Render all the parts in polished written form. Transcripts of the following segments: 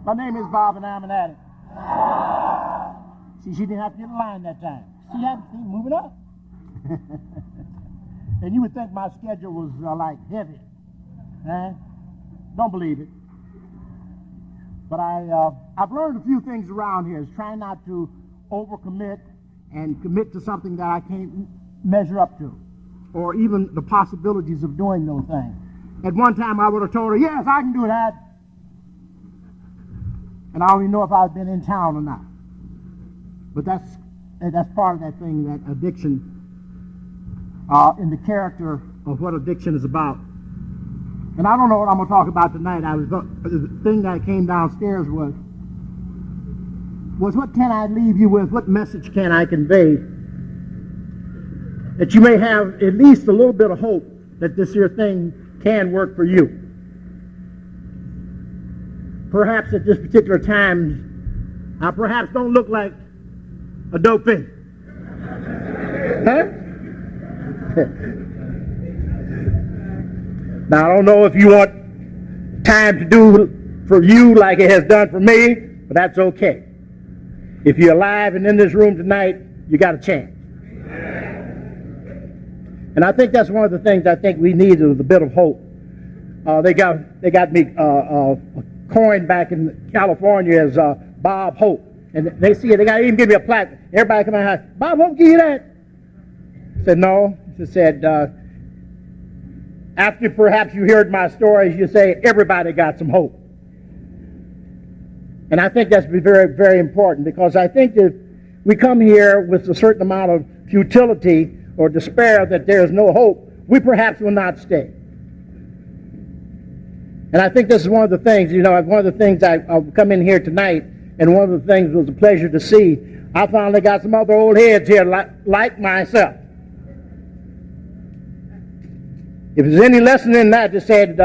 My name is Bob, and I'm an addict. See, she didn't have to get in line that time. See that? See, moving up. And you would think my schedule was like heavy. Don't believe it. But I've learned a few things around here. Is trying not to overcommit and commit to something that I can't measure up to, or even the possibilities of doing those things. At one time, I would have told her, yes, I can do that. And I don't even know if I've been in town or not. But that's part of that thing, that addiction, in the character of what addiction is about. And I don't know what I'm going to talk about tonight. The thing that came downstairs was what can I leave you with? What message can I convey that you may have at least a little bit of hope that this here thing can work for you? Perhaps at this particular time, I perhaps don't look like a dope fiend. Now, I don't know if you want time to do for you like it has done for me, but that's okay. If you're alive and in this room tonight, you got a chance. And I think that's one of the things I think we need is a bit of hope. They got me coined back in California as Bob Hope. And they see it, they got to even give me a plaque. Everybody come out, Bob Hope, give you that? I said, no. She said, after perhaps you heard my stories, you say, everybody got some hope. And I think that's very, very important, because I think that we come here with a certain amount of futility or despair that there is no hope, we perhaps will not stay. And I think this is one of the things, one of the things I've come in here tonight, and one of the things was a pleasure to see. I finally got some other old heads here like myself. If there's any lesson in that, just said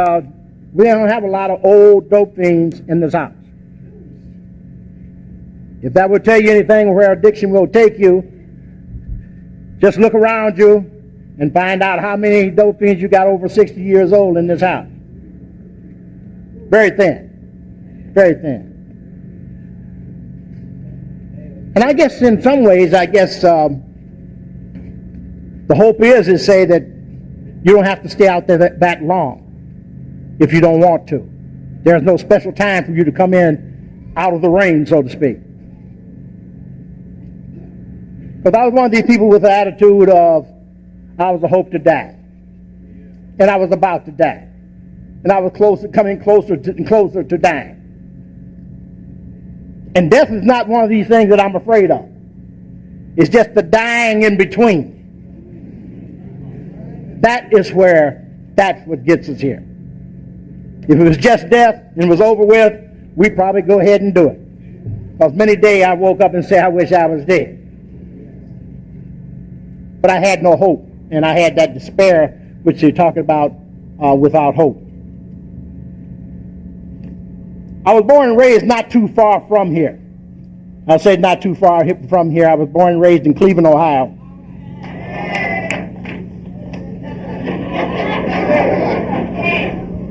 we don't have a lot of old dope fiends in this house. If that would tell you anything where addiction will take you, just look around you and find out how many dope fiends you got over 60 years old in this house. Very thin. Very thin. And I guess in some ways, the hope is say that you don't have to stay out there that long if you don't want to. There's no special time for you to come in out of the rain, so to speak. But I was one of these people with the attitude of, I was a hope to die. And I was about to die. And I was coming closer and closer to dying. And death is not one of these things that I'm afraid of. It's just the dying in between. That's what gets us here. If it was just death and it was over with, we'd probably go ahead and do it. Because many days I woke up and said, I wish I was dead. But I had no hope, and I had that despair, which they're talking about without hope. I was born and raised not too far from here. I say not too far from here. I was born and raised in Cleveland, Ohio.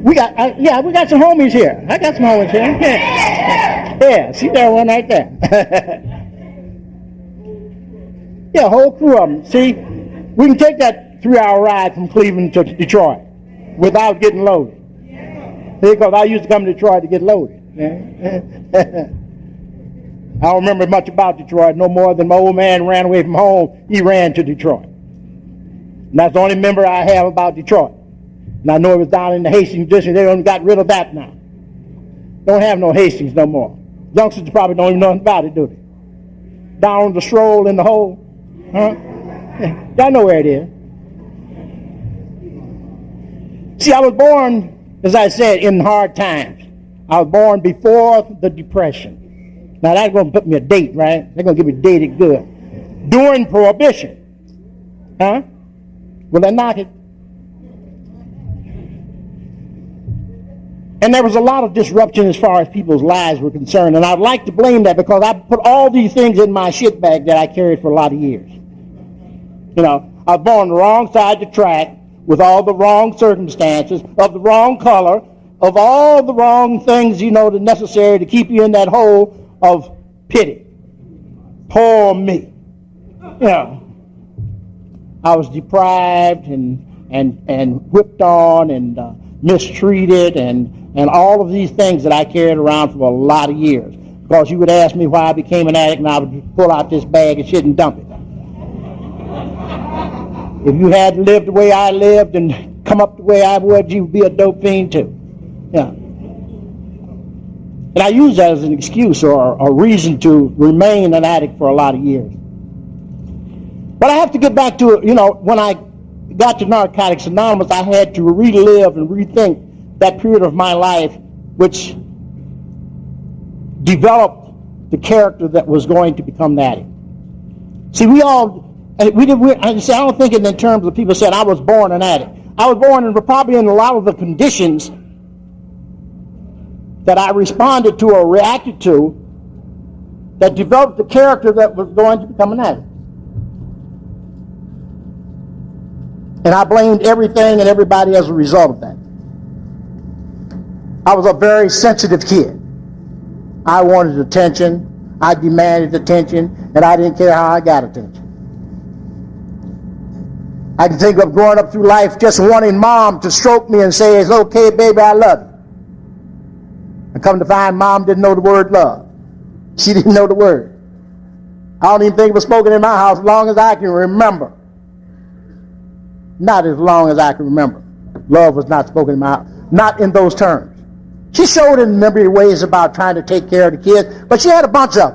We got some homies here. I got some homies here. Yeah, see that one right there. Yeah, a whole crew of them. See, we can take that 3-hour ride from Cleveland to Detroit without getting loaded. Because I used to come to Detroit to get loaded. I don't remember much about Detroit, no more than my old man ran away from home. He ran to Detroit. And that's the only memory I have about Detroit. And I know it was down in the Hastings district. They done got rid of that now. Don't have no Hastings no more. Youngsters probably don't even know nothing about it, do they? Down on the stroll in the hole. Huh? Y'all know where it is. See, I was born, as I said, in hard times. I was born before the Depression. Now that's going to put me a date, right? They're going to give me dated good. During Prohibition. Huh? Will they knock it? And there was a lot of disruption as far as people's lives were concerned. And I'd like to blame that because I put all these things in my shit bag that I carried for a lot of years. I was born on the wrong side of the track with all the wrong circumstances, of the wrong color, of all the wrong things, that necessary to keep you in that hole of pity. Poor me. I was deprived and whipped on and mistreated and all of these things that I carried around for a lot of years. Because you would ask me why I became an addict, and I would pull out this bag of shit and dump it. If you had lived the way I lived and come up the way I would, you would be a dope fiend too. And I use that as an excuse or a reason to remain an addict for a lot of years. But I have to get back to, when I got to Narcotics Anonymous, I had to relive and rethink that period of my life which developed the character that was going to become the addict. See, I don't think it in terms of people said I was born an addict. I was born probably in a lot of the conditions that I responded to or reacted to that developed the character that was going to become an addict. And I blamed everything and everybody as a result of that. I was a very sensitive kid. I wanted attention, I demanded attention, and I didn't care how I got attention. I can think of growing up through life just wanting mom to stroke me and say, "It's okay, baby, I love you." And come to find mom didn't know the word love. She didn't know the word. I don't even think it was spoken in my house as long as I can remember. Not as long as I can remember. Love was not spoken in my house. Not in those terms. She showed in many ways about trying to take care of the kids, but she had a bunch of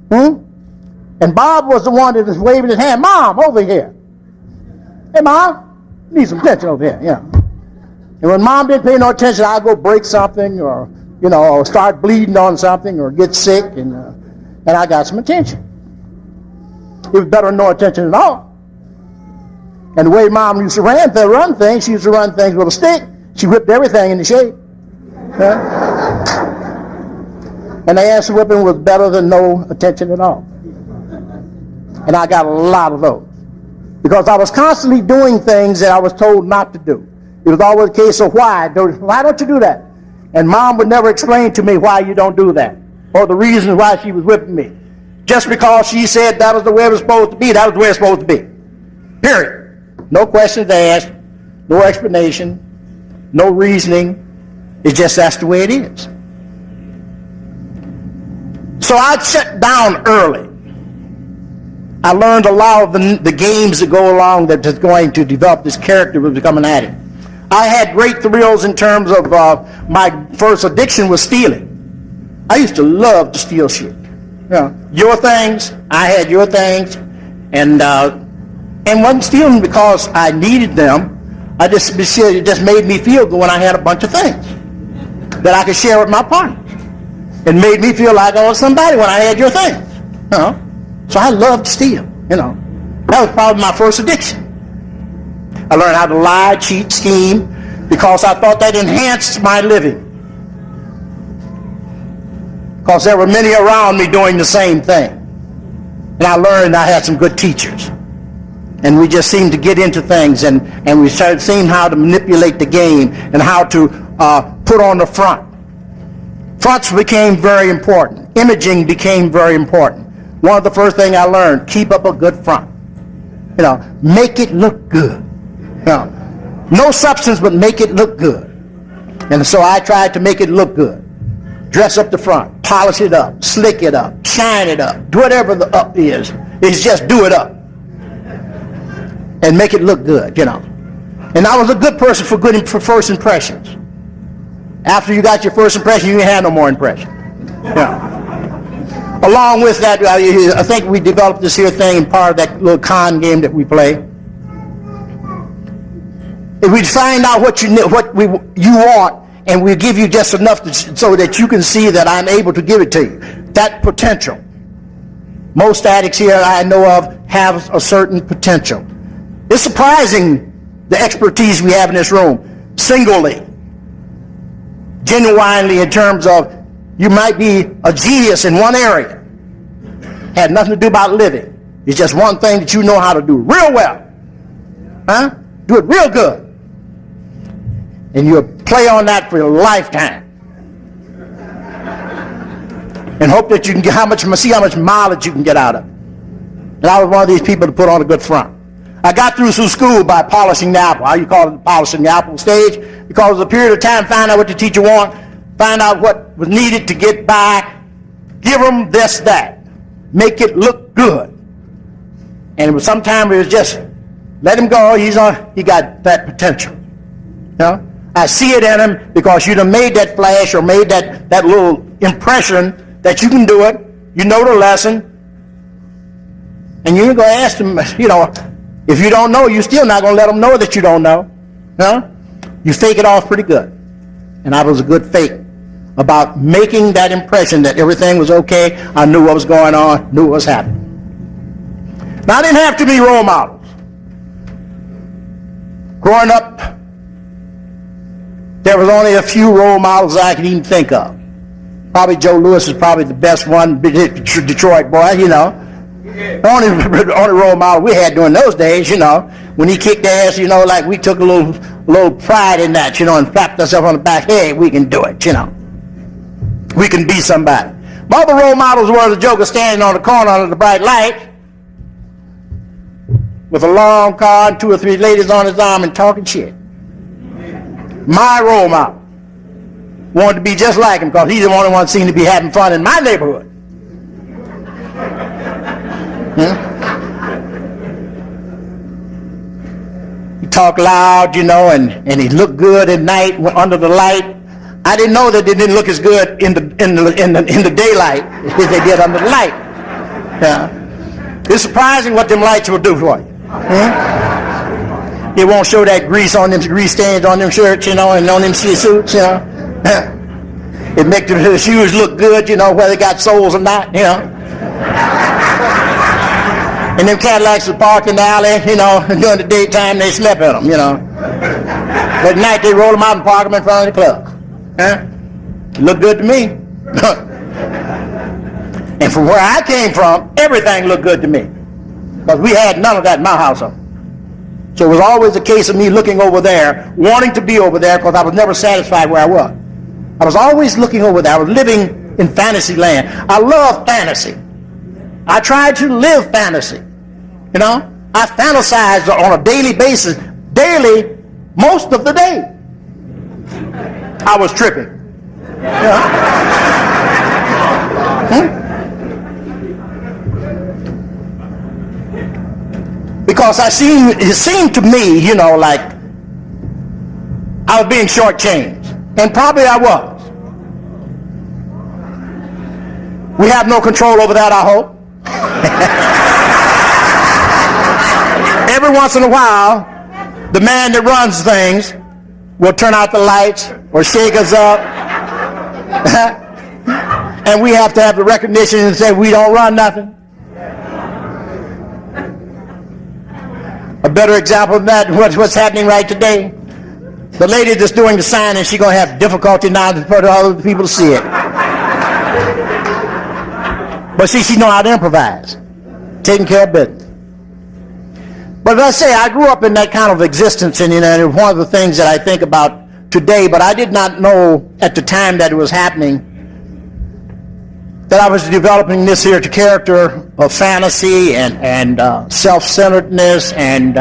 them. And Bob was the one that was waving his hand, "Mom, over here. Hey, Mom, need some attention over here." And when Mom didn't pay no attention, I'd go break something or, or start bleeding on something or get sick, and I got some attention. It was better than no attention at all. And the way Mom used to run things, she used to run things with a stick. She whipped everything into shape. And the ass whipping was better than no attention at all. And I got a lot of those. Because I was constantly doing things that I was told not to do. It was always a case of why don't you do that? And Mom would never explain to me why you don't do that, or the reasons why she was whipping me. Just because she said that was the way it was supposed to be, that was the way it's supposed to be. Period. No questions asked, no explanation, no reasoning. It's just that's the way it is. So I'd sit down early. I learned a lot of the games that go along that is going to develop this character to become an addict. I had great thrills in terms of my first addiction was stealing. I used to love to steal shit. Your things, I had your things, and wasn't stealing because I needed them. It just made me feel good when I had a bunch of things that I could share with my partners. It made me feel like I was somebody when I had your things. So I loved to steal. That was probably my first addiction. I learned how to lie, cheat, scheme, because I thought that enhanced my living. Because there were many around me doing the same thing. And I learned I had some good teachers. And we just seemed to get into things, and we started seeing how to manipulate the game and how to put on the front. Fronts became very important. Imaging became very important. One of the first things I learned, keep up a good front. Make it look good. No substance, but make it look good. And so I tried to make it look good. Dress up the front, polish it up, slick it up, shine it up, do whatever the up is. It's just do it up. And make it look good, And I was a good person for first impressions. After you got your first impression, you didn't have no more impression. Along with that, I think we developed this here thing in part of that little con game that we play. If we find out what you want, and we give you just enough so that you can see that I'm able to give it to you. That potential. Most addicts here I know of have a certain potential. It's surprising the expertise we have in this room, singly, genuinely, in terms of you might be a genius in one area. Had nothing to do about living. It's just one thing that you know how to do real well. Do it real good. And you'll play on that for a lifetime. And hope that you can see how much mileage you can get out of it. And I was one of these people to put on a good front. I got through school by polishing the apple. How you call it, polishing the apple stage? Because it was a period of time, find out what the teacher wanted, find out what was needed to get by, give them this, that, make it look good. And sometimes it was just, let him go, he got that potential. You know? I see it in him because you done made that flash or made that little impression that you can do it, you know the lesson, and you're going to ask them, you know, if you don't know, you're still not going to let them know that you don't know. Huh? You fake it off pretty good. And I was a good fake about making that impression that everything was okay. I knew what was going on, knew what was happening. Now, I didn't have too many role models. Growing up, there was only a few role models I could even think of. Probably Joe Louis is probably the best one, Detroit boy, you know. The only role model we had during those days, you know, when he kicked ass, you know, like we took a little pride in that, you know, and clapped ourselves on the back. Hey, we can do it, you know. We can be somebody. My other role models were the joker standing on the corner under the bright light with a long car and 2 or 3 ladies on his arm and talking shit. My role model. Wanted to be just like him because he's the only one seemed to be having fun in my neighborhood. He talked loud, you know, and he looked good at night under the light. I didn't know that they didn't look as good in the daylight as they did under the light. Yeah. It's surprising what them lights will do for you. It won't show that grease stains on them shirts, you know, and on them suits, you know. It makes the shoes look good, you know, whether they got soles or not, you know. And them Cadillacs was parked in the alley, you know, and during the daytime they slept in them, you know. But at night they roll them out and park them in front of the club. Looked good to me. And from where I came from, everything looked good to me. Because we had none of that in my household. So it was always a case of me looking over there, wanting to be over there, because I was never satisfied where I was. I was always looking over there. I was living in fantasy land. I love fantasy. I tried to live fantasy. You know, I fantasized on a daily basis, daily, most of the day. I was tripping. You know? Because it seemed to me, you know, like I was being shortchanged. And probably I was. We have no control over that, I hope. Every once in a while, the man that runs things will turn out the lights or shake us up. And we have to have the recognition and say we don't run nothing. A better example of that, what's happening right today. The lady that's doing the signing, she's going to have difficulty now for other people to see it. But see, she knows how to improvise. Taking care of business. But as I say, I grew up in that kind of existence, and you know, it was one of the things that I think about today, but I did not know at the time that it was happening that I was developing this here character of fantasy and self-centeredness and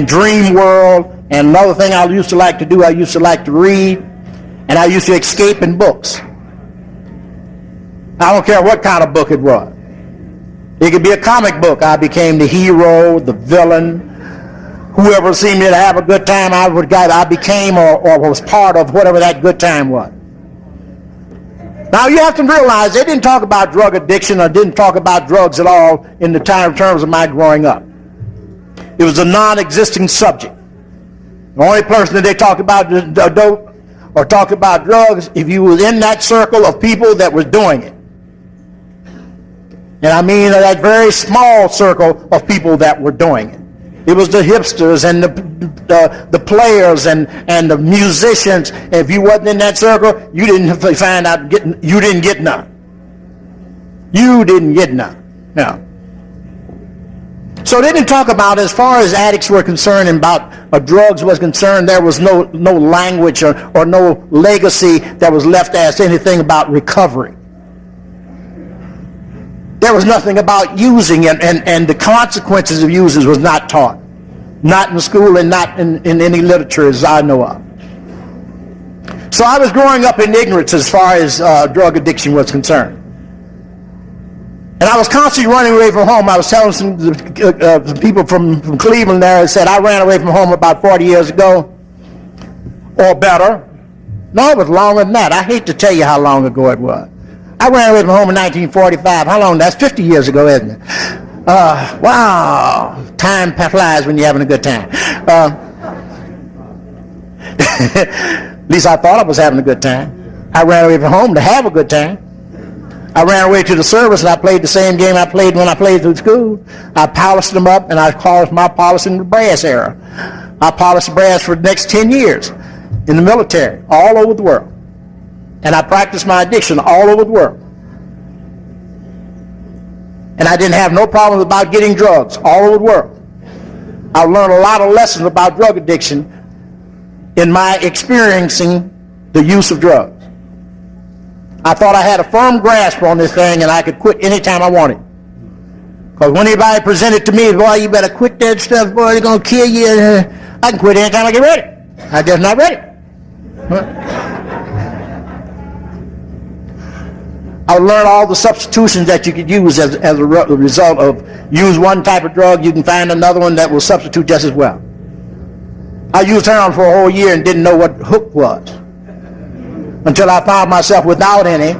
dream world. And another thing I used to like to do, I used to like to read, and I used to escape in books. I don't care what kind of book it was. It could be a comic book. I became the hero, the villain, whoever seemed to have a good time, I became or was part of whatever that good time was. Now you have to realize they didn't talk about drug addiction or didn't talk about drugs at all in the terms of my growing up. It was a non-existing subject. The only person that they talked about dope or talked about drugs if you was in that circle of people that was doing it. And I mean that very small circle of people that were doing it. It was the hipsters and the players and the musicians. And if you wasn't in that circle, you didn't find out you didn't get none. You didn't get none. Now, So they didn't talk about, as far as addicts were concerned and about drugs was concerned, there was no language or no legacy that was left as anything about recovery. There was nothing about using, and the consequences of using was not taught. Not in school and not in any literature as I know of. So I was growing up in ignorance as far as drug addiction was concerned. And I was constantly running away from home. I was telling some people from Cleveland there, I said I ran away from home about 40 years ago, or better. No, it was longer than that. I hate to tell you how long ago it was. I ran away from home in 1945. How long? That's 50 years ago, isn't it? Wow. Time flies when you're having a good time. At least I thought I was having a good time. I ran away from home to have a good time. I ran away to the service and I played the same game I played when I played through school. I polished them up, and I called my polishing the brass era. I polished brass for the next 10 years in the military, all over the world. And I practiced my addiction all over the world. And I didn't have no problems about getting drugs all over the world. I learned a lot of lessons about drug addiction in my experiencing the use of drugs. I thought I had a firm grasp on this thing and I could quit anytime I wanted. Because when anybody presented to me, boy, you better quit that stuff, boy, they're going to kill you. I can quit anytime I get ready. I'm just not ready. I learned all the substitutions that you could use as a result of use one type of drug, you can find another one that will substitute just as well. I used heroin for a whole year and didn't know what hook was until I found myself without any.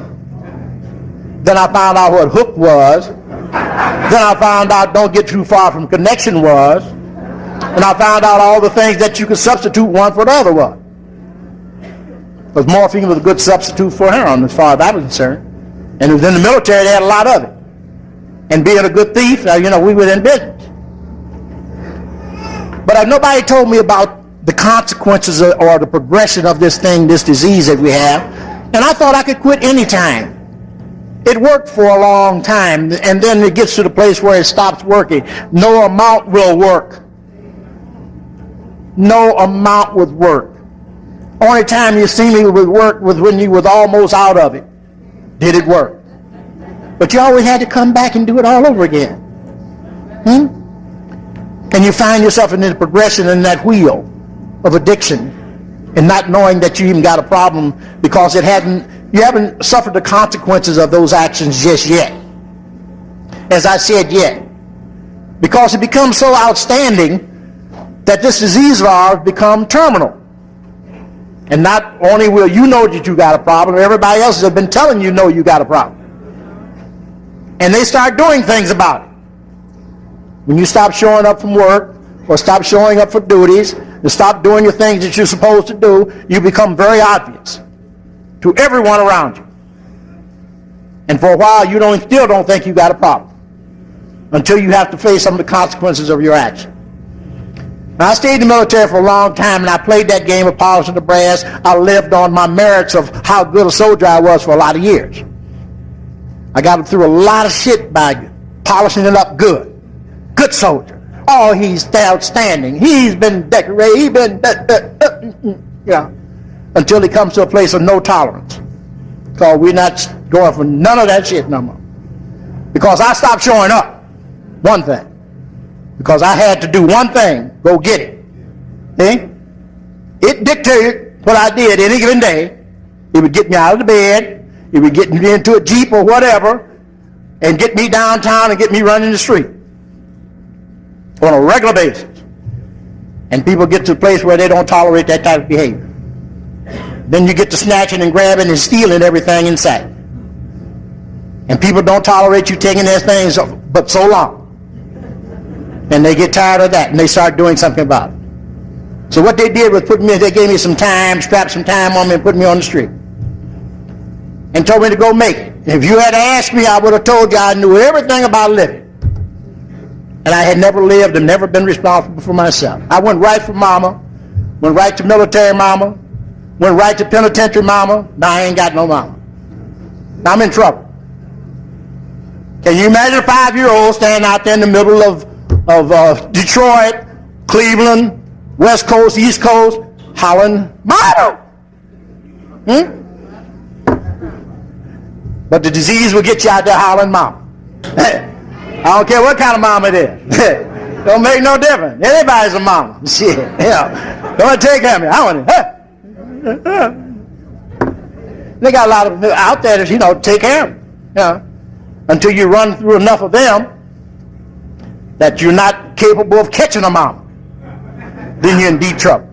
Then I found out what hook was. Then I found out don't get too far from connection was. And I found out all the things that you could substitute one for the other was. Because morphine was a good substitute for heroin as far as I was concerned. And it was in the military, they had a lot of it. And being a good thief, we were in business. But nobody told me about the consequences or the progression of this thing, this disease that we have. And I thought I could quit any time. It worked for a long time, and then it gets to the place where it stops working. No amount will work. No amount would work. Only time you see me would work was when you was almost out of it. Did it work? But you always had to come back and do it all over again. And you find yourself in the progression in that wheel of addiction and not knowing that you even got a problem because you haven't suffered the consequences of those actions just yet. As I said, yet. Because it becomes so outstanding that this disease of ours become terminal. And not only will you know that you got a problem, everybody else has been telling you know you got a problem. And they start doing things about it. When you stop showing up from work or stop showing up for duties and stop doing your things that you're supposed to do, you become very obvious to everyone around you. And for a while you still don't think you got a problem until you have to face some of the consequences of your action. Now, I stayed in the military for a long time, and I played that game of polishing the brass. I lived on my merits of how good a soldier I was for a lot of years. I got through a lot of shit by polishing it up good. Good soldier. Oh, he's outstanding. He's been decorated. He's been, until he comes to a place of no tolerance. Because we're not going for none of that shit no more. Because I stopped showing up. One thing. Because I had to do one thing, go get it. See? It dictated what I did any given day. It would get me out of the bed, it would get me into a Jeep or whatever, and get me downtown and get me running the street on a regular basis. And people get to a place where they don't tolerate that type of behavior. Then you get to snatching and grabbing and stealing everything in sight. And people don't tolerate you taking their things but so long. And they get tired of that, and they start doing something about it. So what they did was they gave me some time, strapped some time on me, and put me on the street. And told me to go make it. If you had asked me, I would have told you I knew everything about living. And I had never lived and never been responsible for myself. I went right for mama, went right to military mama, went right to penitentiary mama. Now I ain't got no mama. Now I'm in trouble. Can you imagine a 5-year-old standing out there in the middle of Detroit, Cleveland, West Coast, East Coast, hollering Bible. But the disease will get you out there hollering mama. I don't care what kind of mama it is. Don't make no difference. Anybody's a mama. Shit. Don't take care of me. I want it. They got a lot of out there that, take care of them. Until you run through enough of them that you're not capable of catching a mama. Then you're in deep trouble.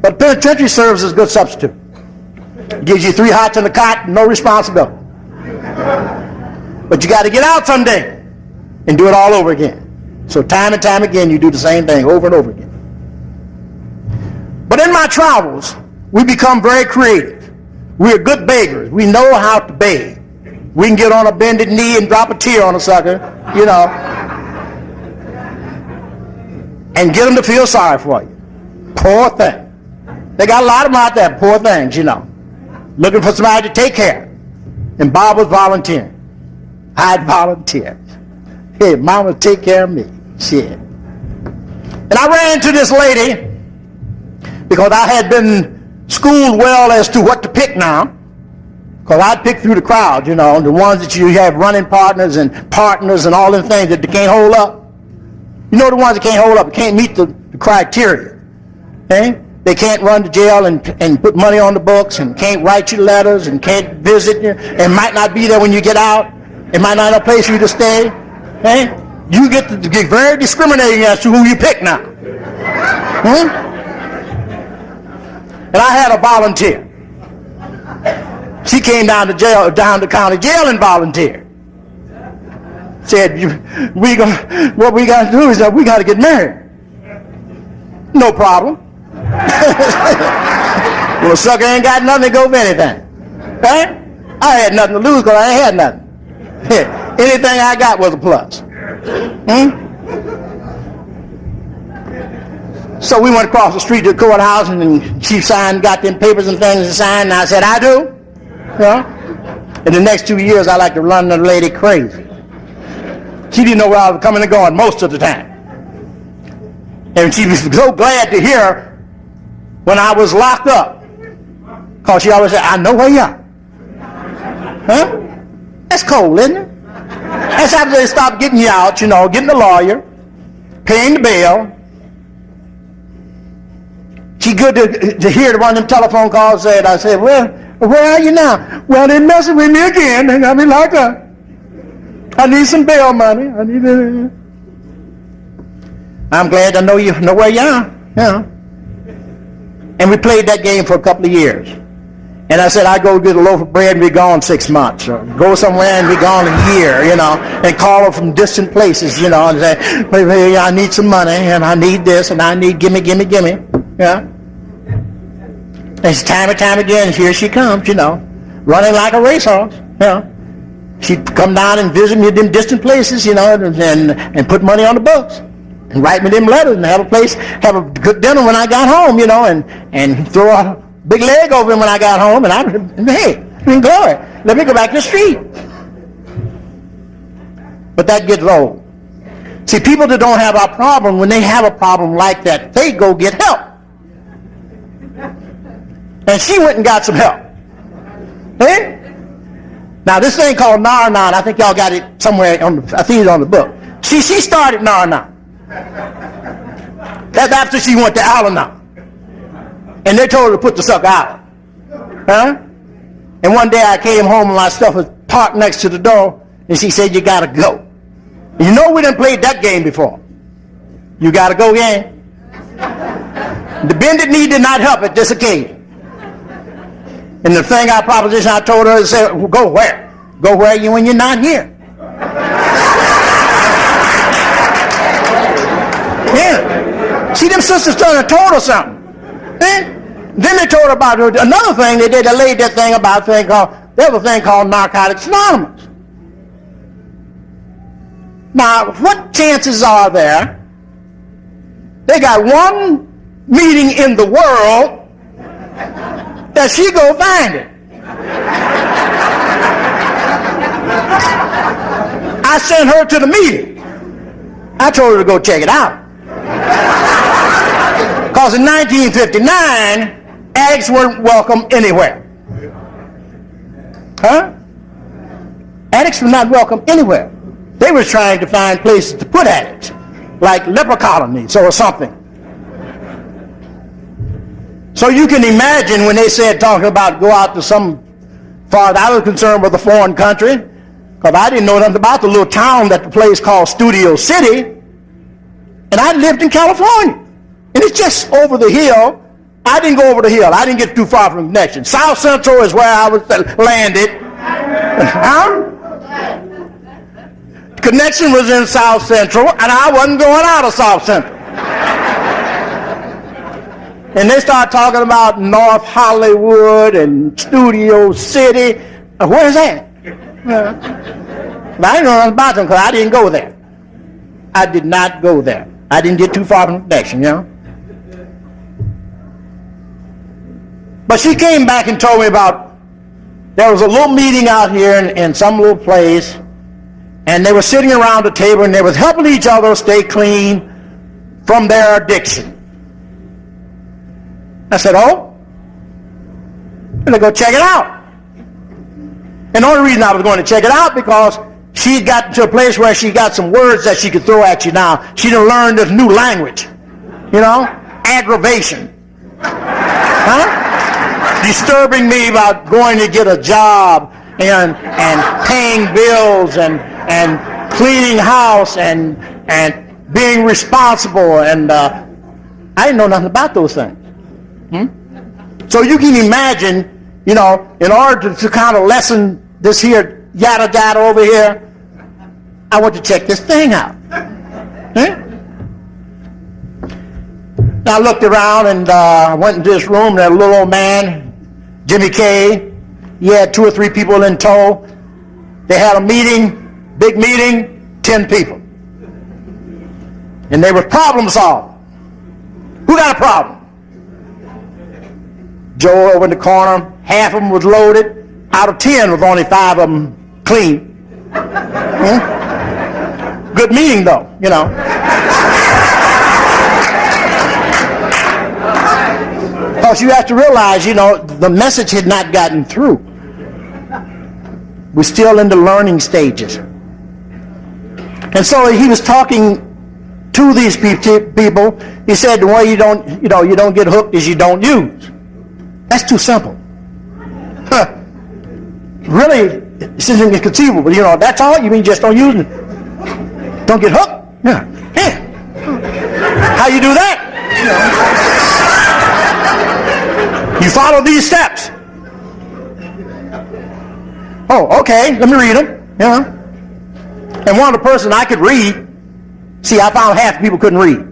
But penitentiary serves as a good substitute. It gives you 3 hots in the cot, no responsibility. But you got to get out someday and do it all over again. So time and time again, you do the same thing over and over again. But in my travels, we become very creative. We're good beggars. We know how to beg. We can get on a bended knee and drop a tear on a sucker, and get them to feel sorry for you. Poor thing. They got a lot of them out there, poor things, looking for somebody to take care of. And Bob was volunteering. I'd volunteer. Hey, mama, take care of me. Shit. And I ran into this lady because I had been schooled well as to what to pick now. Because I'd pick through the crowd, the ones that you have running partners and all them things that they can't hold up. The ones that can't hold up, can't meet the criteria. Okay? They can't run to jail and put money on the books and can't write you letters and can't visit you and might not be there when you get out. It might not have a place for you to stay. Okay? You get to get very discriminating as to who you pick now. And I had a volunteer. She came down to county jail and volunteered. Said, what we got to do is that we got to get married. No problem. Well, sucker ain't got nothing to go for anything. Right? I had nothing to lose because I ain't had nothing. Anything I got was a plus. So we went across the street to the courthouse, and she got them papers and things to sign, and I said, I do. In the next 2 years, I like to run the lady crazy. She didn't know where I was coming and going most of the time. And she was so glad to hear when I was locked up. Because she always said, I know where you are. That's cold, isn't it? That's after they stopped getting you out, getting the lawyer, paying the bail. She good to hear one of them telephone calls said, I said, well, where are you now? Well, they're messing with me again. They got me locked up. I need some bail money. I'm glad to know you know where you are. And we played that game for a couple of years. And I said, I'd go get a loaf of bread and be gone 6 months. Or go somewhere and be gone a year, and call her from distant places, and say, hey, I need some money, and I need this, and I need gimme. And time and time again, here she comes, running like a racehorse, She'd come down and visit me in them distant places, and put money on the books. And write me them letters and have a good dinner when I got home, and throw a big leg over him when I got home, and hey, glory, let me go back to the street. But that gets old. See, people that don't have a problem, when they have a problem like that, they go get help. And she went and got some help. Eh? Now, this thing called Nar-Anon, I think y'all got it somewhere, I think it's on the book. She started Nar-Anon. That's after she went to Al-Anon. And they told her to put the sucker out. And one day I came home and my stuff was parked next to the door, and she said, you got to go. And we done played that game before. You got to go again. The bended knee did not help at this occasion. And the proposition I told her is, well, go where? Go where you when you're not here. Yeah. See, them sisters turned and told her something. Then they told her about another thing they did. They laid that thing about there was a thing called Narcotics Anonymous. Now, what chances are there? They got one meeting in the world that she go find it. I sent her to the meeting. I told her to go check it out. Because in 1959, addicts weren't welcome anywhere. Huh? Addicts were not welcome anywhere. They were trying to find places to put addicts, like leper colonies or something. So you can imagine when they said, talking about go out to some, far as I was concerned with a foreign country, because I didn't know nothing about the little town that the place called Studio City, and I lived in California. And it's just over the hill. I didn't go over the hill. I didn't get too far from the connection. South Central is where I was landed. Huh? Connection was in South Central, and I wasn't going out of South Central. And they start talking about North Hollywood and Studio City. Where's that? But I didn't know nothing about them because I didn't go there. I did not go there. I didn't get too far from the connection, you know. But she came back and told me about, there was a little meeting out here in some little place, and they were sitting around the table and they were helping each other stay clean from their addiction. I said, oh, I'm going to go check it out. And the only reason I was going to check it out because she got to a place where she got some words that she could throw at you now. She done learned this new language, you know, aggravation. Huh? Disturbing me about going to get a job and paying bills and cleaning house and being responsible. And I didn't know nothing about those things. So you can imagine, you know, in order to kind of lessen this here yada yada over here, I want to check this thing out. I looked around and went into this room, and that little old man, Jimmy K, he had 2 or 3 people in tow. They had a meeting, big meeting, 10 people. And they were problem solving. Who got a problem? Joe over in the corner, half of them was loaded. Out of 10 was only 5 of them clean. Good meeting though, you know. Because you have to realize, you know, the message had not gotten through. We're still in the learning stages. And so he was talking to these people. He said the way you don't get hooked is you don't use. That's too simple. Huh. Really, this isn't inconceivable, but you know, that's all? You mean just don't use it? Don't get hooked? Yeah. How you do that? You follow these steps. Oh, okay, let me read them. Yeah. And one of the persons I could read, see, I found half the people couldn't read.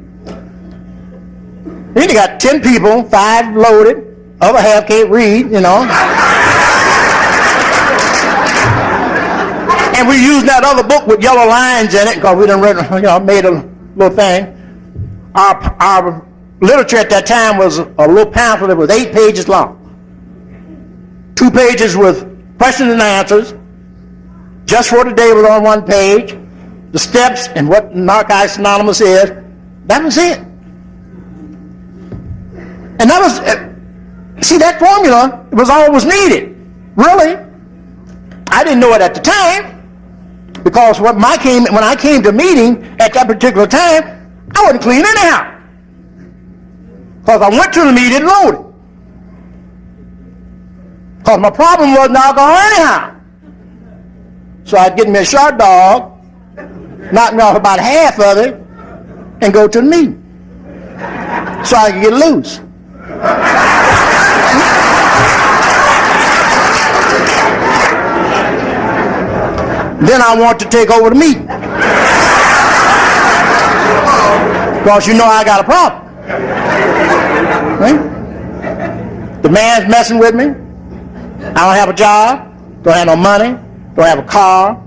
Then you got 10 people, 5 loaded, other half can't read, you know. And we used that other book with yellow lines in it because we done read, you know, made a little thing. Our literature at that time was a little pamphlet that was 8 pages long. 2 pages with questions and answers. Just for today was on 1 page. The steps and what Narcotics Anonymous is. That was it. And that was, see, that formula was all was needed. Really. I didn't know it at the time. Because when I came to meeting at that particular time, I wasn't clean anyhow. Because I went to the meeting loaded. Because my problem wasn't alcohol anyhow. So I'd get me a short dog, knock me off about half of it, and go to the meeting. So I could get loose. Then I want to take over the meeting. Because you know I got a problem. Right? The man's messing with me. I don't have a job. Don't have no money. Don't have a car.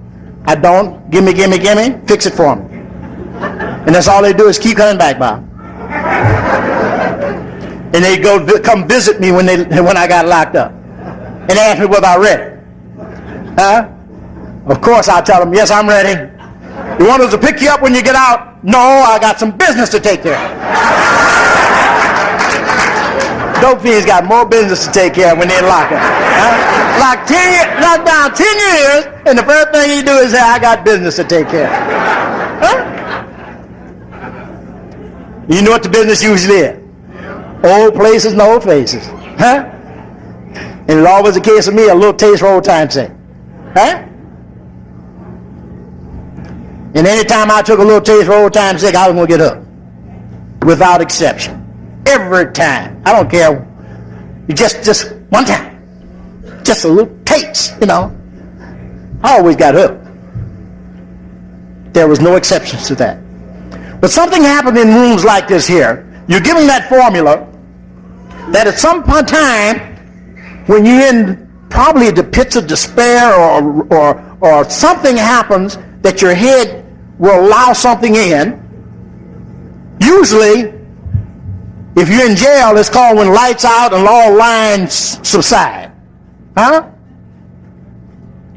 I don't. Gimme. Fix it for me. And that's all they do is keep coming back, Bob. And they come visit me when I got locked up. And they ask me whether I ready. Huh? Of course I'll tell them, yes, I'm ready. You want us to pick you up when you get out? No, I got some business to take care of. Dope fiends got more business to take care of when they're locked up. Locked down 10 years, and the first thing you do is say, I got business to take care of. You know what the business usually is? Old places and old faces. Huh? And it's always the case of me, a little taste for old time's sake. Huh? And anytime I took a little taste for old time's sake, I was going to get up. Without exception. Every time. I don't care. Just one time. Just a little taste, you know. I always got up. There was no exceptions to that. But something happened in rooms like this here. You're given that formula that at some point in time, when you're in probably the pits of despair or something happens that your head will allow something in, usually, if you're in jail, it's called when lights out and all lines subside. Huh?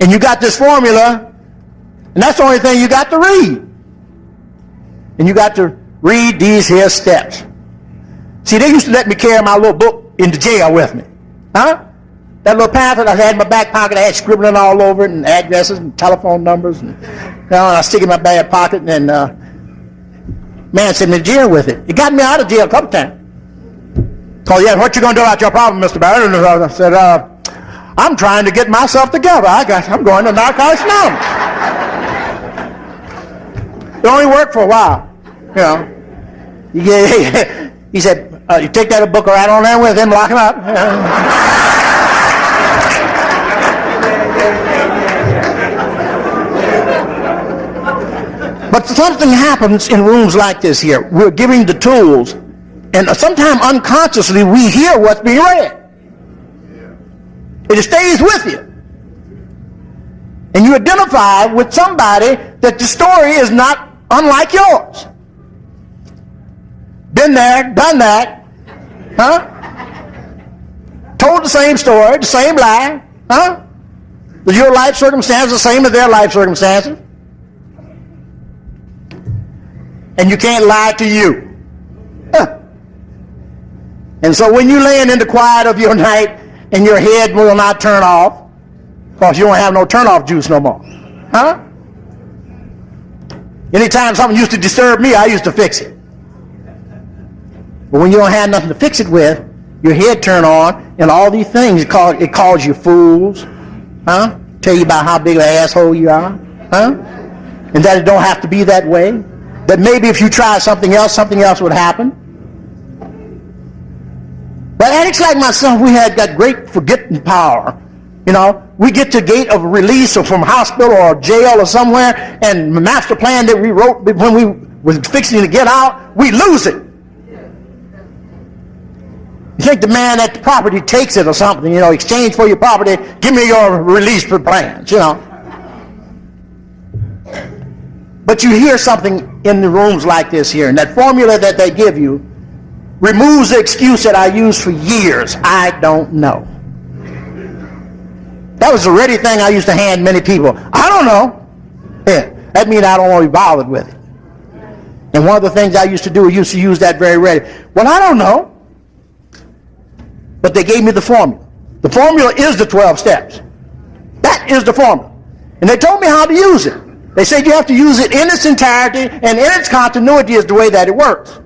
And you got this formula, and that's the only thing you got to read. And you got to read these here steps. See, they used to let me carry my little book into jail with me. Huh? That little pamphlet I had in my back pocket, I had scribbling all over it, and addresses and telephone numbers. And, I stick it in my back pocket, and man sent me to jail with it. It got me out of jail a couple times. Oh, yeah, what you going to do about your problem, Mr. Barrett? And I said, I'm trying to get myself together. I'm going to Narcotics Anonymous. It only worked for a while, you know. He said, you take that book right on there with him, lock him up. But something happens in rooms like this here. We're giving the tools, and sometimes unconsciously we hear what's being read. It stays with you. And you identify with somebody that the story is not unlike yours. Been there, done that. Huh? Told the same story, the same lie. Huh? Was your life circumstances the same as their life circumstances? And you can't lie to you. Huh. And so when you're laying in the quiet of your night and your head will not turn off, because you don't have no turn-off juice no more. Huh? Anytime something used to disturb me, I used to fix it. But when you don't have nothing to fix it with, your head turn on, and all these things, it calls you fools. Huh? Tell you about how big an asshole you are. Huh? And that it don't have to be that way. That maybe if you try something else would happen. But addicts like myself, we had got great forgetting power. You know, we get to gate of release or from hospital or jail or somewhere, and the master plan that we wrote when we was fixing to get out, we lose it. You think the man at the property takes it or something, you know, exchange for your property, give me your release plans, you know. But you hear something in the rooms like this here, and that formula that they give you removes the excuse that I used for years. I don't know. That was the ready thing I used to hand many people. I don't know. Yeah, that means I don't want to be bothered with it. And one of the things I used to do, I used to use that very ready. Well, I don't know. But they gave me the formula. The formula is the 12 steps. That is the formula. And they told me how to use it. They said you have to use it in its entirety, and in its continuity is the way that it works.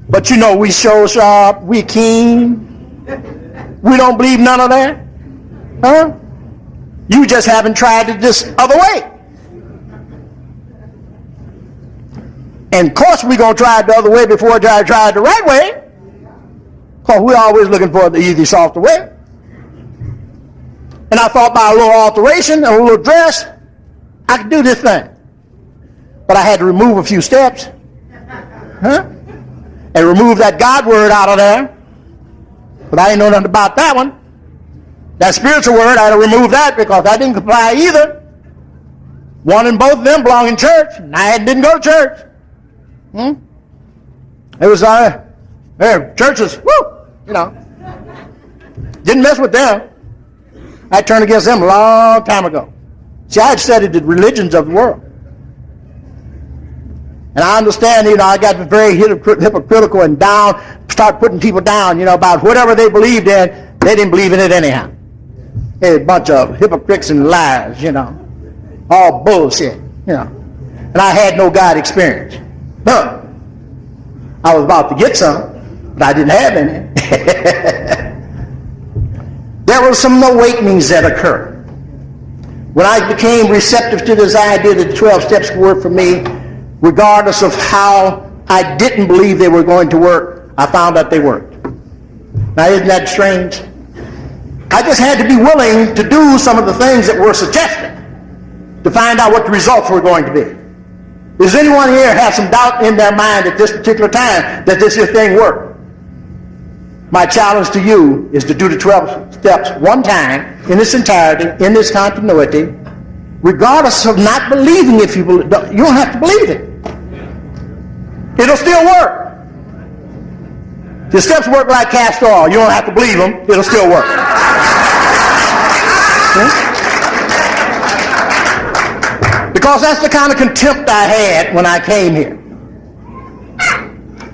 But you know, we show sharp, we keen. We don't believe none of that. Huh? You just haven't tried it this other way. And of course we're going to try it the other way before we try it the right way. Because we're always looking for the easy, softer way. And I thought by a little alteration, a little dress, I could do this thing. But I had to remove a few steps. Huh? And remove that God word out of there. But I didn't know nothing about that one. That spiritual word, I had to remove that because I didn't comply either. One and both of them belong in church, and I didn't go to church. It was, churches, woo, you know. Didn't mess with them. I turned against them a long time ago. See, I had studied the religions of the world. And I understand, I got very hypocritical and down, start putting people down, about whatever they believed in. They didn't believe in it anyhow. They're a bunch of hypocrites and liars, all bullshit, And I had no God experience. But I was about to get some, but I didn't have any. There were some awakenings that occurred. When I became receptive to this idea that the 12 steps would work for me, regardless of how I didn't believe they were going to work, I found out they worked. Now, isn't that strange? I just had to be willing to do some of the things that were suggested to find out what the results were going to be. Does anyone here have some doubt in their mind at this particular time that this thing worked? My challenge to you is to do the 12 steps one time in its entirety, in this continuity, regardless of not believing. If you believe, you don't have to believe it. It'll still work. The steps work like castor oil. You don't have to believe them. It'll still work. Because that's the kind of contempt I had when I came here.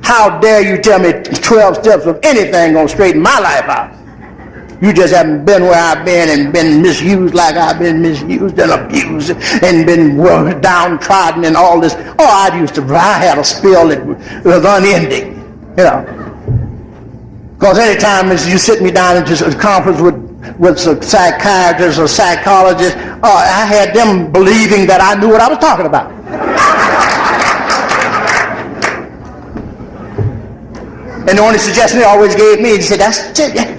How dare you tell me 12 steps of anything going to straighten my life out? You just haven't been where I've been and been misused like I've been misused and abused and been downtrodden and all this. Oh, I had a spill that was unending, Because any time you sit me down into a conference with a psychiatrist or psychologist, I had them believing that I knew what I was talking about. And the only suggestion they always gave me, he said, that's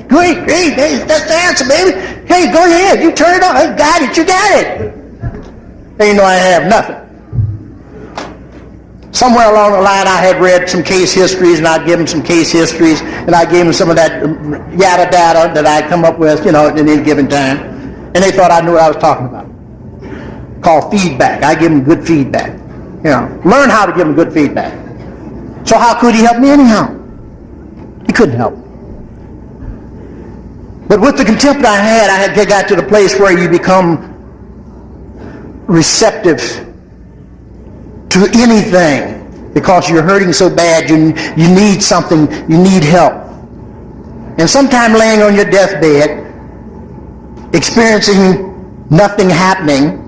great, that's the answer, baby. Hey, go ahead, you turn it on, you got it. And I have nothing. Somewhere along the line, I had read some case histories, and I'd give them some case histories, and I gave them some of that yada data that I'd come up with, at any given time. And they thought I knew what I was talking about. Called feedback. I give them good feedback. Learn how to give them good feedback. So how could he help me anyhow? He couldn't help. But with the contempt I had got to the place where you become receptive to anything because you're hurting so bad, you need something, you need help. And sometime laying on your deathbed, experiencing nothing happening,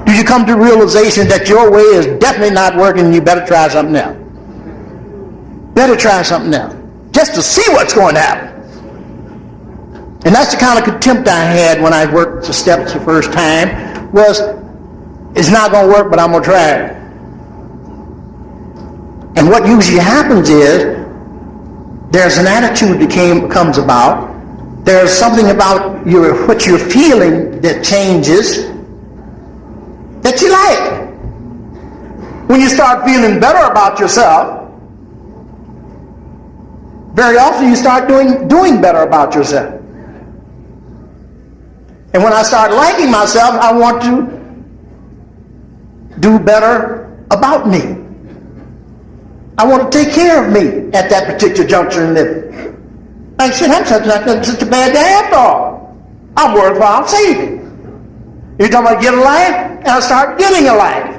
do you come to the realization that your way is definitely not working and you better try something else? Better try something else, just to see what's going to happen. And that's the kind of contempt I had when I worked the steps the first time, was it's not going to work, but I'm going to try it. And what usually happens is there's an attitude that comes about. There's something about what you're feeling that changes that you like. When you start feeling better about yourself, very often you start doing better about yourself. And when I start liking myself, I want to do better about me. I want to take care of me at that particular juncture in living. Like, shit, I'm such a bad guy after all. I'm worthwhile saving. You're talking about get a life? And I start getting a life.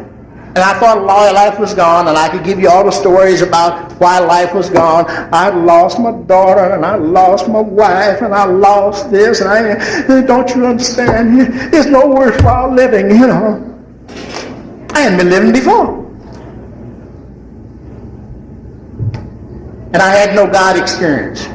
And I thought life was gone, and I could give you all the stories about why life was gone. I lost my daughter, and I lost my wife, and I lost this, and don't you understand? There's no worthwhile living, I hadn't been living before. And I had no God experience.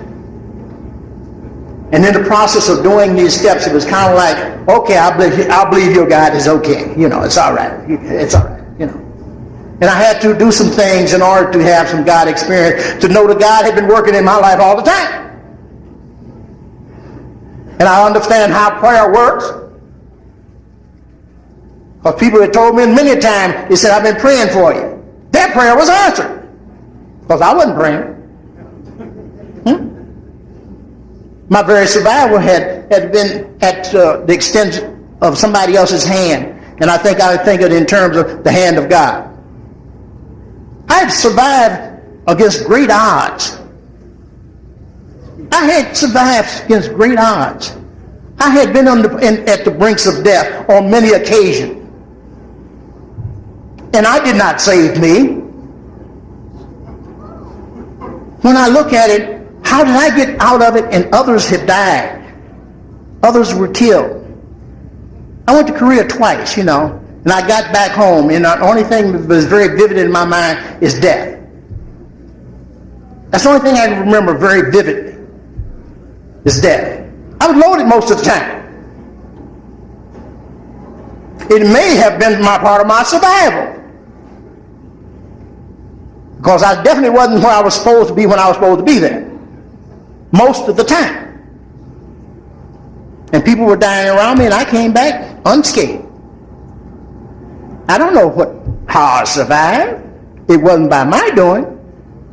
And in the process of doing these steps, it was kind of like, okay, I'll believe your God is okay. It's all right. It's all right. And I had to do some things in order to have some God experience, to know that God had been working in my life all the time. And I understand how prayer works. Because people had told me many a time, they said, I've been praying for you. Their prayer was answered. Because I wasn't praying. My very survival had been at the extent of somebody else's hand. And I think of it in terms of the hand of God. I had survived against great odds. I had survived against great odds. I had been at the brinks of death on many occasions. And I did not save me. When I look at it, how did I get out of it and others have died? Others were killed. I went to Korea twice, and I got back home, and the only thing that was very vivid in my mind is death. That's the only thing I remember very vividly is death. I was loaded most of the time. It may have been part of my survival, because I definitely wasn't where I was supposed to be when I was supposed to be there most of the time. And people were dying around me, and I came back unscathed. I don't know how I survived. It wasn't by my doing,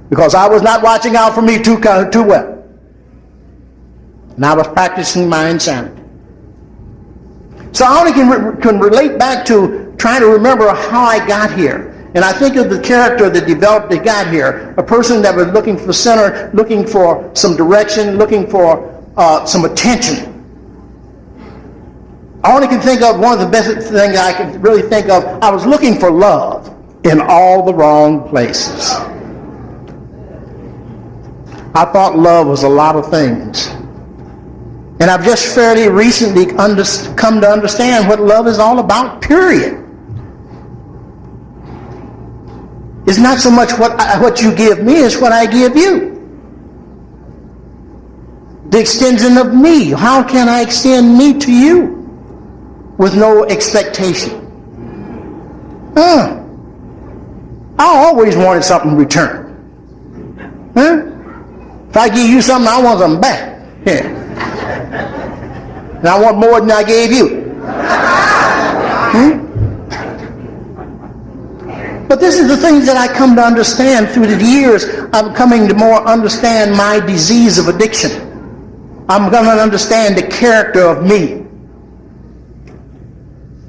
because I was not watching out for me too well. And I was practicing my insanity. So I only can relate back to trying to remember how I got here. And I think of the character that developed that got here, a person that was looking for center, looking for some direction, looking for some attention. I only can think of one of the best things I can really think of. I was looking for love in all the wrong places. I thought love was a lot of things. And I've just fairly recently come to understand what love is all about, period. It's not so much what you give me, it's what I give you. The extension of me. How can I extend me to you with no expectation? I always wanted something in return. If I give you something, I want something back. Yeah. And I want more than I gave you. But this is the things that I come to understand through the years. I'm coming to more understand my disease of addiction. I'm going to understand the character of me.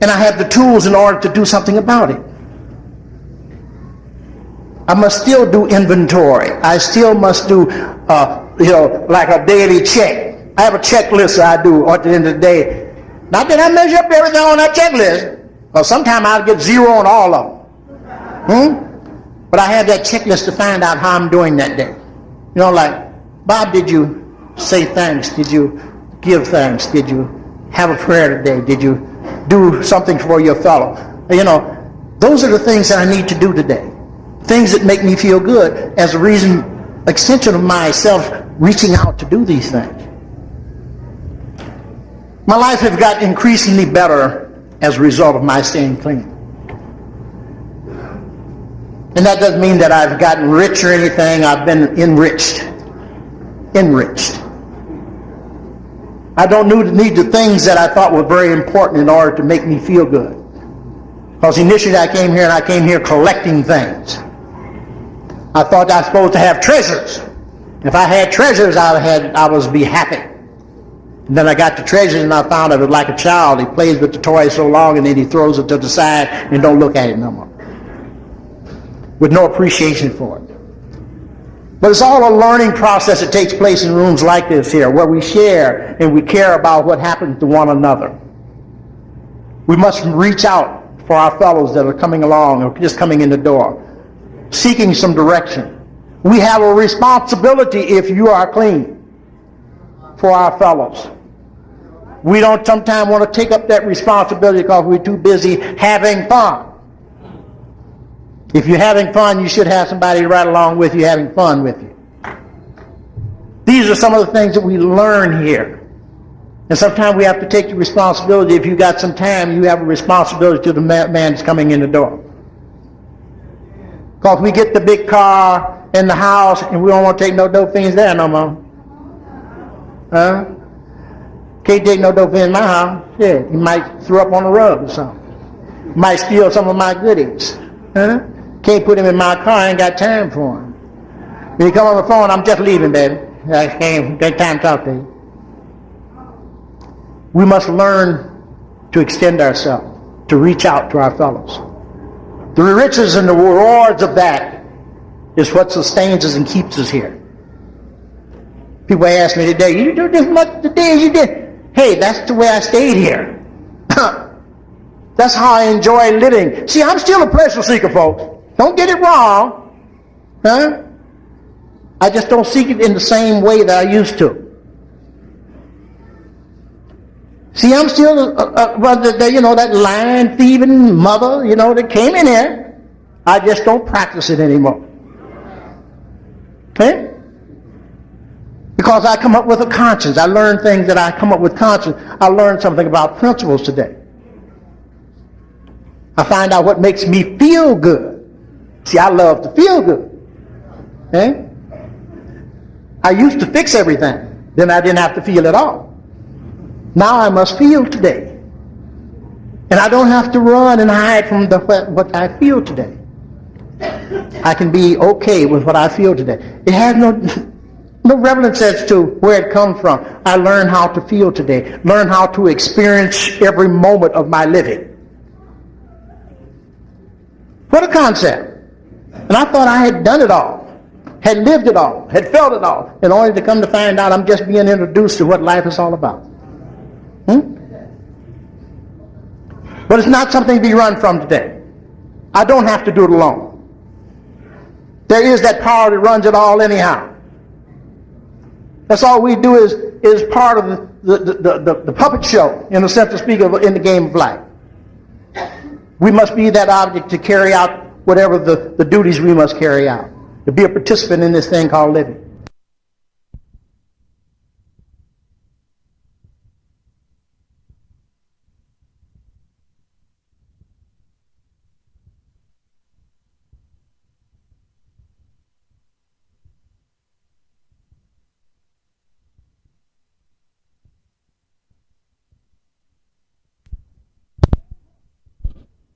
And I have the tools in order to do something about it. I must still do inventory. I still must do, like a daily check. I have a checklist that I do at the end of the day. Not that I measure up everything on that checklist, because sometimes I'll get 0 on all of them. But I have that checklist to find out how I'm doing that day. Like, Bob, did you say thanks? Did you give thanks? Did you have a prayer today? Did you do something for your fellow? Those are the things that I need to do today. Things that make me feel good as a extension of myself reaching out to do these things. My life has got increasingly better as a result of my staying clean. And that doesn't mean that I've gotten rich or anything. I've been enriched. I don't need the things that I thought were very important in order to make me feel good. Because initially I came here collecting things. I thought I was supposed to have treasures. If I had treasures, I was be happy. And then I got the treasures and I found I was like a child. He plays with the toy so long and then he throws it to the side and don't look at it no more. With no appreciation for it. But it's all a learning process that takes place in rooms like this here, where we share and we care about what happens to one another. We must reach out for our fellows that are coming along or just coming in the door, seeking some direction. We have a responsibility, if you are clean, for our fellows. We don't sometimes want to take up that responsibility because we're too busy having fun. If you're having fun, you should have somebody right along with you having fun with you. These are some of the things that we learn here. And sometimes we have to take the responsibility. If you got some time, you have a responsibility to the man that's coming in the door. Because we get the big car in the house and we don't want to take no dope fiends there no more. Can't take no dope in my house. Yeah, he might throw up on the rug or something. Might steal some of my goodies. Can't put him in my car. I ain't got time for him. When you come on the phone, I'm just leaving, baby. I can't get time to talk to you. We must learn to extend ourselves, to reach out to our fellows. The riches and the rewards of that is what sustains us and keeps us here. People ask me today, you do this much today as you did. Hey, that's the way I stayed here. That's how I enjoy living. See, I'm still a pleasure seeker, folks. Don't get it wrong. Huh? I just don't seek it in the same way that I used to. See, I'm still, that lying, thieving mother, that came in here. I just don't practice it anymore. Okay? Because I come up with a conscience. I learn things that I come up with conscience. I learned something about principles today. I find out what makes me feel good. See, I love to feel good. Okay? I used to fix everything. Then I didn't have to feel at all. Now I must feel today. And I don't have to run and hide from what I feel today. I can be okay with what I feel today. It has no relevance as to where it comes from. I learn how to feel today. Learn how to experience every moment of my living. What a concept. And I thought I had done it all, had lived it all, had felt it all, and only to come to find out I'm just being introduced to what life is all about. But it's not something to be run from today. I don't have to do it alone. There is that power that runs it all anyhow. That's all we do is part of the puppet show, in the sense to speak, in the game of life. We must be that object to carry out whatever the duties we must carry out, to be a participant in this thing called living.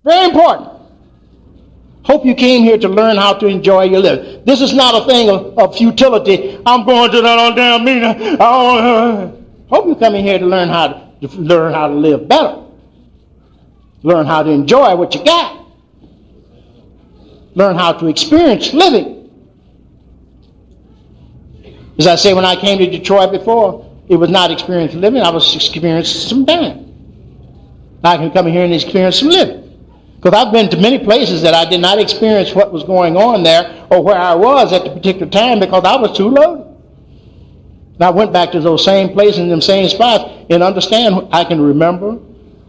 Very important. Hope you came here to learn how to enjoy your living. This is not a thing of futility. I'm going to that damn meeting. Hope you come in here to learn how to live better. Learn how to enjoy what you got. Learn how to experience living. As I say, when I came to Detroit before, it was not experience living. I was experiencing some time. I can come in here and experience some living. Because I've been to many places that I did not experience what was going on there or where I was at the particular time because I was too loaded. And I went back to those same places and them same spots and understand. I can remember.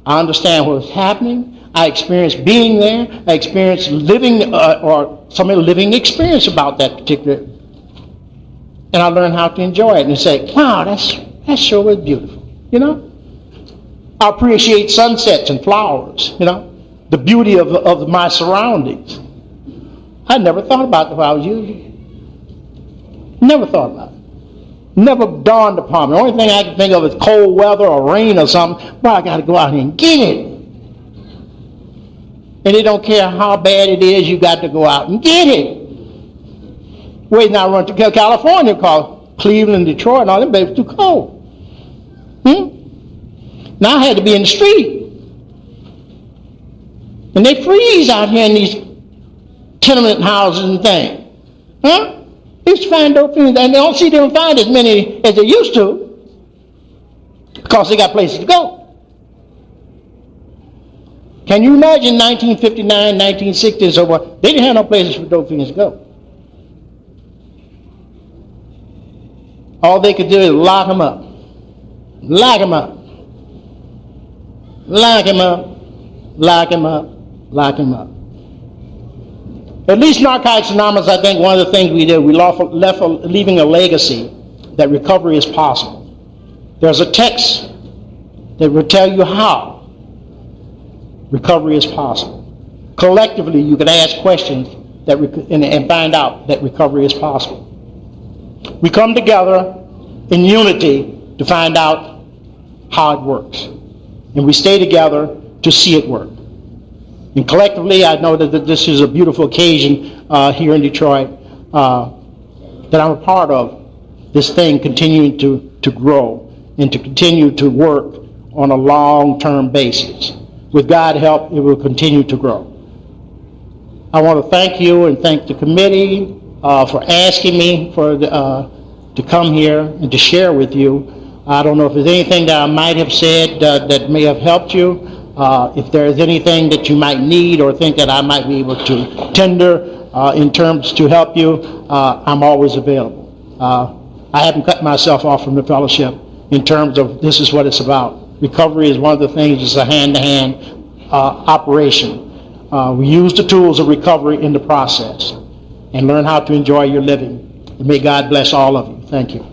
I understand what was happening. I experienced being there. I experienced living or some living experience about that particular. And I learned how to enjoy it and say, wow, that sure was beautiful. I appreciate sunsets and flowers, the beauty of my surroundings. I never thought about it when I was young. Never thought about it. Never dawned upon me. The only thing I can think of is cold weather or rain or something. But I got to go out here and get it. And they don't care how bad it is, you got to go out and get it. Wait, now run to California, called Cleveland, Detroit, and all them babies too cold. Now I had to be in the street. And they freeze out here in these tenement houses and things. They used to find those things, and they don't see them find as many as they used to because they got places to go. Can you imagine 1959, 1960 and so forth? They didn't have no places for those things to go. All they could do is lock them up. Lock them up. Lock him up. Lock him up. Lock him up. At least Narcotics Anonymous, I think one of the things we did, we left leaving a legacy that recovery is possible. There's a text that will tell you how recovery is possible. Collectively, you can ask questions and find out that recovery is possible. We come together in unity to find out how it works. And we stay together to see it work. And collectively, I know that this is a beautiful occasion here in Detroit that I'm a part of. This thing continuing to grow and to continue to work on a long-term basis. With God's help, it will continue to grow. I want to thank you and thank the committee for asking me to come here and to share with you. I don't know if there's anything that I might have said that may have helped you. If there is anything that you might need or think that I might be able to tender in terms to help you, I'm always available. I haven't cut myself off from the fellowship in terms of this is what it's about. Recovery is one of the things, it's a hand-to-hand operation. We use the tools of recovery in the process and learn how to enjoy your living. And may God bless all of you. Thank you.